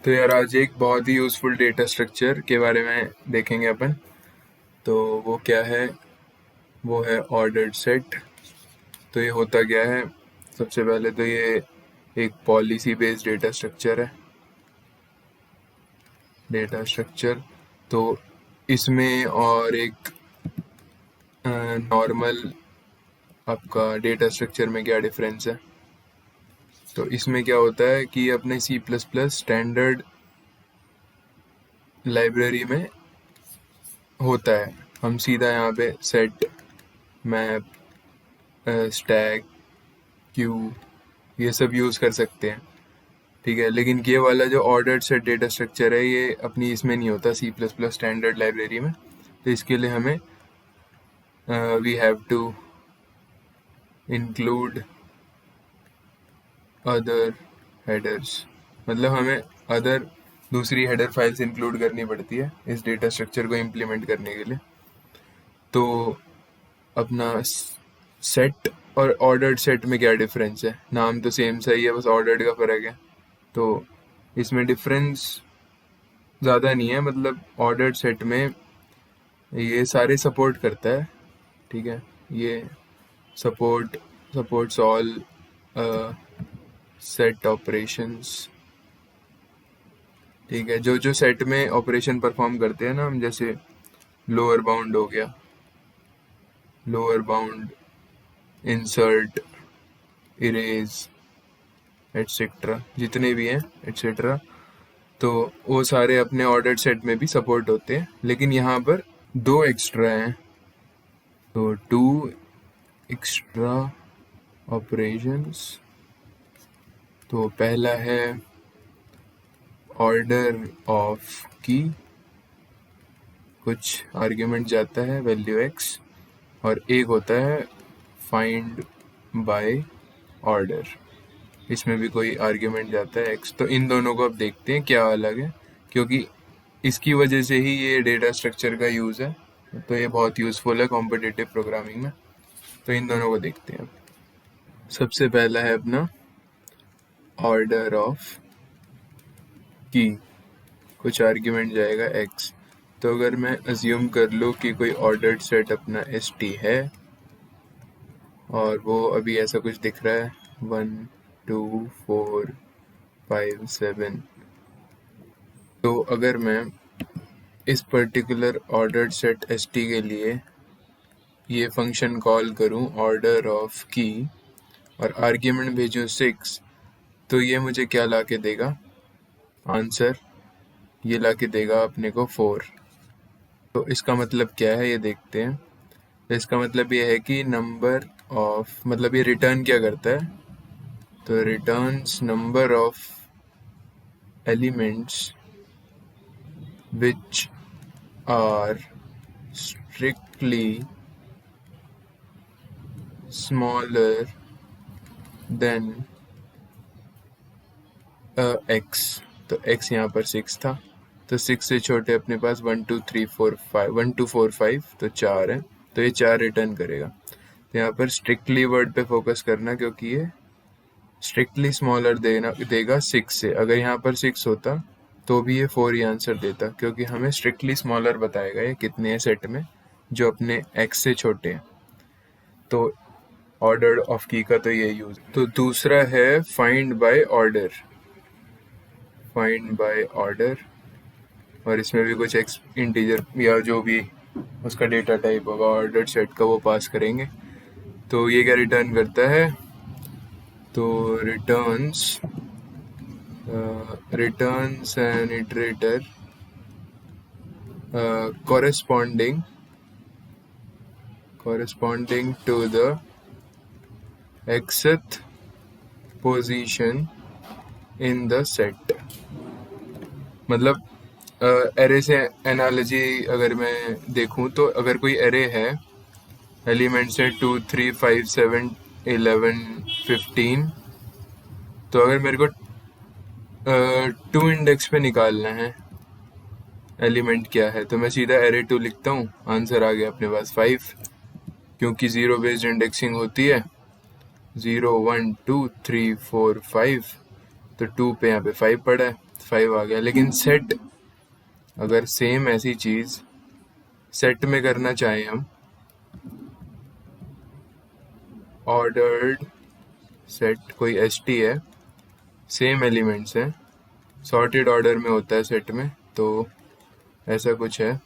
तो यार आज एक बहुत ही यूज़फुल डेटा स्ट्रक्चर के बारे में देखेंगे अपन। तो वो क्या है, वो है ऑर्डर्ड सेट। तो ये होता क्या है, सबसे पहले तो ये एक पॉलिसी बेस्ड डेटा स्ट्रक्चर है। डेटा स्ट्रक्चर तो इसमें और एक नॉर्मल आपका डेटा स्ट्रक्चर में क्या डिफरेंस है। तो इसमें क्या होता है कि अपने C++ स्टैंडर्ड लाइब्रेरी में होता है, हम सीधा यहाँ पे सेट, मैप, स्टैक, क्यू ये सब यूज़ कर सकते हैं। ठीक है, लेकिन ये वाला जो ऑर्डर्ड सेट डेटा स्ट्रक्चर है ये अपनी इसमें नहीं होता C++ स्टैंडर्ड लाइब्रेरी में। तो इसके लिए हमें we have to include other headers, मतलब हमें अदर दूसरी हेडर फाइल्स इंक्लूड करनी पड़ती है इस डेटा स्ट्रक्चर को इम्प्लीमेंट करने के लिए। तो अपना सेट और ऑर्डर्ड सेट में क्या डिफरेंस है, नाम तो सेम सही है, बस ऑर्डर्ड का फ़र्क है। तो इसमें डिफरेंस ज़्यादा नहीं है, मतलब ऑर्डर्ड सेट में ये सारे सपोर्ट करता है। ठीक है, ये सपोर्ट्स ऑल सेट ऑपरेशंस। ठीक है, जो जो सेट में ऑपरेशन परफॉर्म करते हैं ना हम, जैसे लोअर बाउंड हो गया, lower bound, insert, erase, etcetera, जितने भी हैं एटसेट्रा, तो वो सारे अपने ऑर्डर्ड सेट में भी सपोर्ट होते हैं। लेकिन यहाँ पर दो एक्स्ट्रा हैं, तो 2 एक्स्ट्रा ऑपरेशंस। तो पहला है ऑर्डर ऑफ की, कुछ आर्ग्यूमेंट जाता है वैल्यू x, और एक होता है फाइंड बाय ऑर्डर, इसमें भी कोई आर्ग्यूमेंट जाता है x। तो इन दोनों को अब देखते हैं क्या अलग है, क्योंकि इसकी वजह से ही ये डेटा स्ट्रक्चर का यूज़ है। तो ये बहुत यूज़फुल है कॉम्पिटिटिव प्रोग्रामिंग में। तो इन दोनों को देखते हैं। सबसे पहला है अपना ऑर्डर ऑफ की, कुछ आर्ग्यूमेंट जाएगा x। तो अगर मैं अज्यूम कर लूँ कि कोई ऑर्डर्ड सेट अपना st है और वो अभी ऐसा कुछ दिख रहा है 1 2 4 5 7, तो अगर मैं इस पर्टिकुलर ऑर्डर्ड सेट st के लिए ये फंक्शन कॉल करूँ ऑर्डर ऑफ की और आर्ग्यूमेंट भेजूँ 6, तो ये मुझे क्या ला के देगा आंसर, ये ला के देगा अपने को 4। तो इसका मतलब क्या है ये देखते हैं। इसका मतलब ये है कि नंबर ऑफ, मतलब ये रिटर्न क्या करता है, तो returns number of elements which are strictly smaller than x। तो x यहाँ पर 6 था, तो 6 से छोटे अपने पास 1 2 3 4 5, 1 2 4 5, तो 4 है, तो ये 4 रिटर्न करेगा। तो यहाँ पर स्ट्रिक्टली वर्ड पे फोकस करना, क्योंकि ये स्ट्रिक्टली स्मॉलर देगा 6 से। अगर यहाँ पर 6 होता तो भी ये 4 ही आंसर देता, क्योंकि हमें स्ट्रिक्टली स्मॉलर बताएगा ये कितने हैं सेट में जो अपने x से छोटे हैं। तो ऑर्डर ऑफ की का तो ये यूज। तो दूसरा है find by order, find by order, और इसमें भी कुछ इंटीजर या जो भी उसका डेटा टाइप होगा ऑर्डर सेट का वो पास करेंगे। तो ये क्या रिटर्न करता है, तो returns an iterator corresponding to the xth position in the set। मतलब एरे से एनालॉजी अगर मैं देखूं, तो अगर कोई एरे है एलिमेंट्स है 2 3 5 7 11 15, तो अगर मेरे को 2 इंडेक्स पे निकालना है एलिमेंट क्या है, तो मैं सीधा एरे 2 लिखता हूँ, आंसर आ गया अपने पास 5, क्योंकि 0 बेस्ड इंडेक्सिंग होती है 0 1 2 3 4 5, तो 2 पे यहाँ पे 5 पड़ा है, 5 आ गया। लेकिन सेट, अगर सेम ऐसी चीज़ सेट में करना चाहें हम, ऑर्डर्ड सेट, कोई एसटी है, सेम एलिमेंट्स हैं, सॉर्टेड ऑर्डर में होता है सेट में, तो ऐसा कुछ है।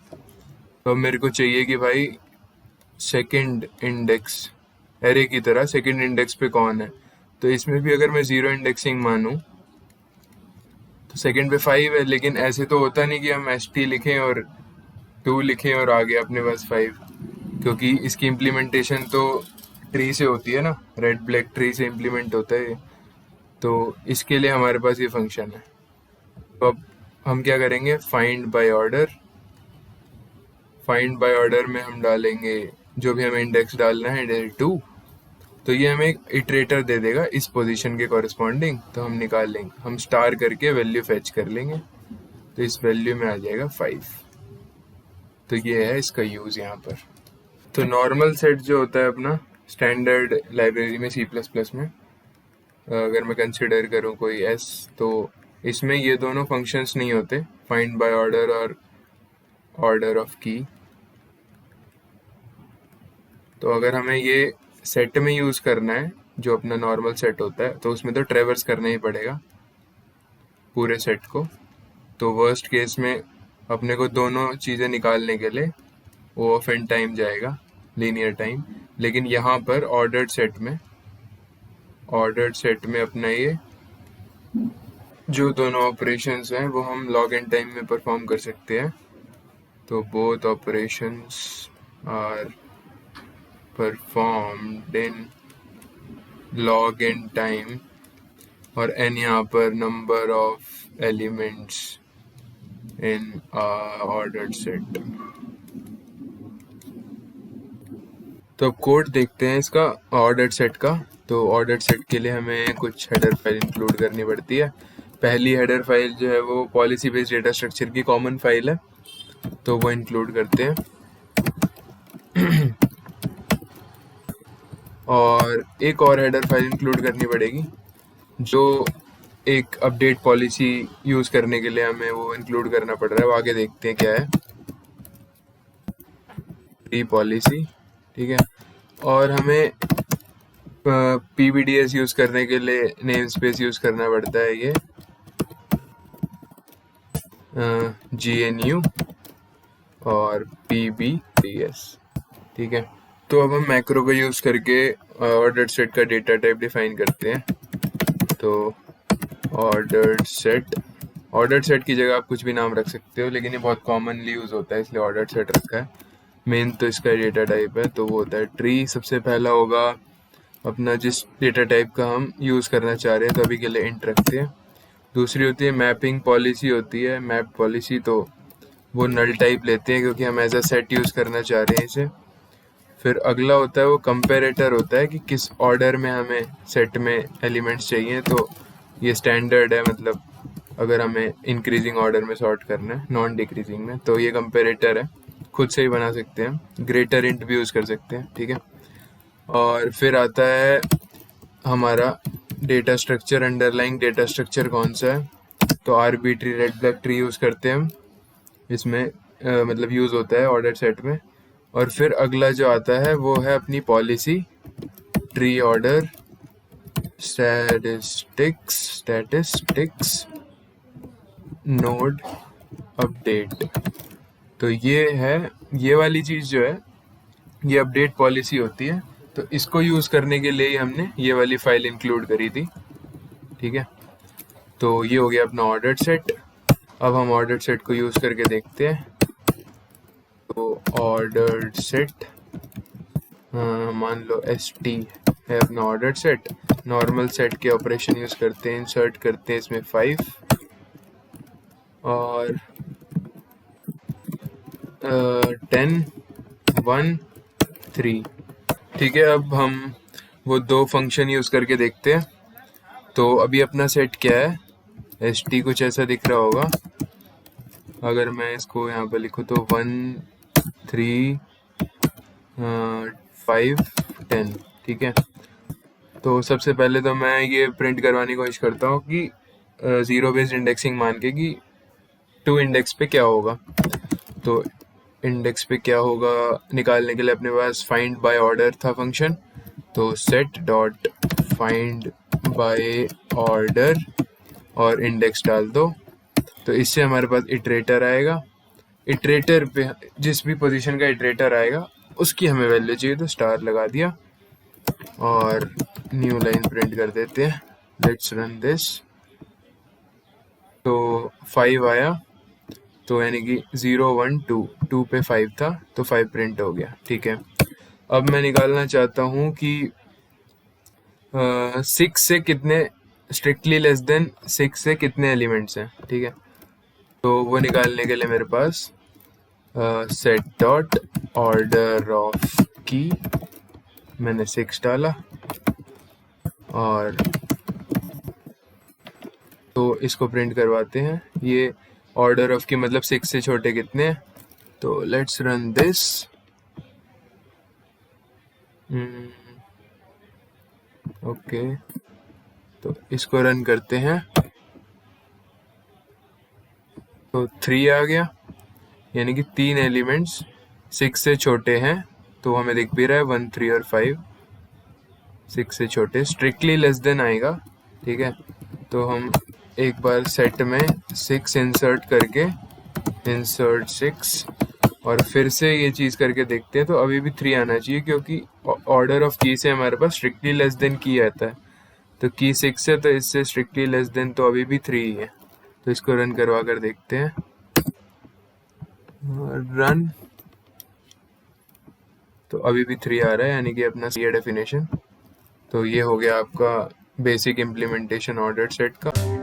तो मेरे को चाहिए कि भाई सेकंड इंडेक्स, एरे की तरह सेकंड इंडेक्स पे कौन है। तो इसमें भी अगर मैं ज़ीरो इंडेक्सिंग मानूं तो सेकंड पे 5 है, लेकिन ऐसे तो होता नहीं कि हम एसटी लिखें और 2 लिखें और आगे अपने पास 5, क्योंकि इसकी इम्प्लीमेंटेशन तो ट्री से होती है ना, रेड ब्लैक ट्री से इम्प्लीमेंट होता है। तो इसके लिए हमारे पास ये फंक्शन है। तो अब हम क्या करेंगे, find by order. Find by order में हम डालेंगे जो भी हमें इंडेक्स डालना है, 2, तो ये हमें एक इटरेटर दे देगा इस पोजीशन के कॉरस्पॉन्डिंग। तो हम निकाल लेंगे, हम स्टार करके वैल्यू फेच कर लेंगे, तो इस वैल्यू में आ जाएगा 5। तो ये है इसका यूज़ यहाँ पर। तो नॉर्मल सेट जो होता है अपना स्टैंडर्ड लाइब्रेरी में C++ में, अगर मैं कंसिडर करूँ कोई एस, तो इसमें ये दोनों फंक्शंस नहीं होते, फाइंड बाय ऑर्डर और ऑर्डर ऑफ की। तो अगर हमें ये सेट में यूज़ करना है जो अपना नॉर्मल सेट होता है, तो उसमें तो ट्रेवर्स करना ही पड़ेगा पूरे सेट को। तो वर्स्ट केस में अपने को दोनों चीज़ें निकालने के लिए वो ऑफ एन टाइम जाएगा, लीनियर टाइम। लेकिन यहाँ पर ऑर्डर्ड सेट में अपना ये जो दोनों ऑपरेशंस हैं वो हम लॉग एन टाइम में परफॉर्म कर सकते हैं। तो both operations are performed in log N time, और एन यहाँ पर number of elements in ordered set. तो अब कोड देखते हैं इसका ऑर्डर्ड सेट का। तो ऑर्डर्ड सेट के लिए हमें कुछ हेडर फाइल इंक्लूड करनी पड़ती है। पहली हेडर फाइल जो है वो पॉलिसी बेस्ड डेटा स्ट्रक्चर की कॉमन फाइल है, तो वो इंक्लूड करते हैं। और एक और हेडर फाइल इंक्लूड करनी पड़ेगी जो एक अपडेट पॉलिसी यूज़ करने के लिए हमें वो इंक्लूड करना पड़ रहा है। वो आगे देखते हैं क्या है, प्री पॉलिसी, ठीक है। और हमें PBDS यूज़ करने के लिए नेम स्पेस यूज़ करना पड़ता है, ये GNU और PBDS, ठीक है। तो अब हम मैक्रो का यूज़ करके ऑर्डर्ड सेट का डेटा टाइप डिफाइन करते हैं। तो ऑर्डर्ड सेट की जगह आप कुछ भी नाम रख सकते हो, लेकिन ये बहुत कॉमनली यूज़ होता है इसलिए ऑर्डर्ड सेट रखा है। मेन तो इसका डेटा टाइप है, तो वो होता है ट्री। सबसे पहला होगा अपना जिस डेटा टाइप का हम यूज़ करना चाह रहे हैं, तो अभी के लिए इंट रखते हैं। दूसरी होती है मैपिंग पॉलिसी होती है, मैप पॉलिसी, तो वो नल टाइप लेते हैं क्योंकि हम एज अ सेट यूज़ करना चाह रहे हैं इसे। फिर अगला होता है वो कंपेरेटर होता है कि किस ऑर्डर में हमें सेट में एलिमेंट्स चाहिए। तो ये स्टैंडर्ड है, मतलब अगर हमें इंक्रीजिंग ऑर्डर में सॉर्ट करना है, नॉन डिक्रीजिंग में, तो ये कंपेरेटर है, खुद से ही बना सकते हैं, ग्रेटर इंट भी यूज़ कर सकते हैं, ठीक है। और फिर आता है हमारा data structure, underlying data structure कौन सा है। तो arbitrary red black tree use करते हैं हम इसमें, मतलब यूज़ होता है ऑर्डर सेट में। और फिर अगला जो आता है वो है अपनी policy, tree order statistics node update. तो ये वाली चीज़ जो है ये अपडेट पॉलिसी होती है। तो इसको यूज़ करने के लिए हमने ये वाली फाइल इंक्लूड करी थी, ठीक है। तो ये हो गया अपना ऑर्डर्ड सेट। अब हम ऑर्डर्ड सेट को यूज़ करके देखते हैं। तो ऑर्डर्ड सेट, मान लो ST है अपना ऑर्डर्ड सेट। नॉर्मल सेट के ऑपरेशन यूज़ करते हैं, इंसर्ट करते हैं इसमें 5 और 10 1 3, ठीक है। अब हम वो दो फंक्शन यूज़ करके देखते हैं। तो अभी अपना सेट क्या है, ST कुछ ऐसा दिख रहा होगा। अगर मैं इसको यहाँ पर लिखूँ तो 1 3 5 10, ठीक है। तो सबसे पहले तो मैं ये प्रिंट करवाने की कोशिश करता हूँ कि ज़ीरो बेस्ड इंडेक्सिंग मान के कि टू इंडेक्स पे क्या होगा। तो इंडेक्स पे क्या होगा निकालने के लिए अपने पास फाइंड बाय ऑर्डर था फंक्शन, तो set dot find by order और इंडेक्स डाल दो। तो इससे हमारे पास इटरेटर आएगा, इटरेटर पे जिस भी पोजीशन का इटरेटर आएगा उसकी हमें वैल्यू चाहिए, तो स्टार लगा दिया और न्यू लाइन प्रिंट कर देते हैं। Let's run this. तो 5 आया, तो यानी कि 0 1 2 2 पे 5 था तो 5 प्रिंट हो गया। ठीक है, अब मैं निकालना चाहता हूँ कि 6 से कितने स्ट्रिक्टली लेस देन 6 से कितने एलिमेंट्स हैं। ठीक है, तो वो निकालने के लिए मेरे पास सेट डॉट ऑर्डर ऑफ की, मैंने 6 डाला और तो इसको प्रिंट करवाते हैं। ये ऑर्डर ऑफ की मतलब 6 से छोटे कितने हैं। तो लेट्स रन दिस। ओके, तो इसको रन करते हैं तो 3 आ गया, यानी कि 3 एलिमेंट्स 6 से छोटे हैं। तो हमें दिख भी रहा है 1 3 और 5 6 से छोटे, स्ट्रिक्टली लेस देन आएगा। ठीक है, तो हम एक बार सेट में 6 इंसर्ट करके इंसर्ट 6 और फिर से ये चीज़ करके देखते हैं, तो अभी भी 3 आना चाहिए क्योंकि ऑर्डर ऑफ की से हमारे पास स्ट्रिक्टली लेस देन की आता है। तो की 6 है तो इससे स्ट्रिक्टली लेस देन तो अभी भी 3 ही है। तो इसको रन करवा कर देखते हैं। रन, तो अभी भी 3 आ रहा है, यानी कि अपना ये डेफिनेशन। तो ये हो गया आपका बेसिक इम्प्लीमेंटेशन ऑर्डर सेट का।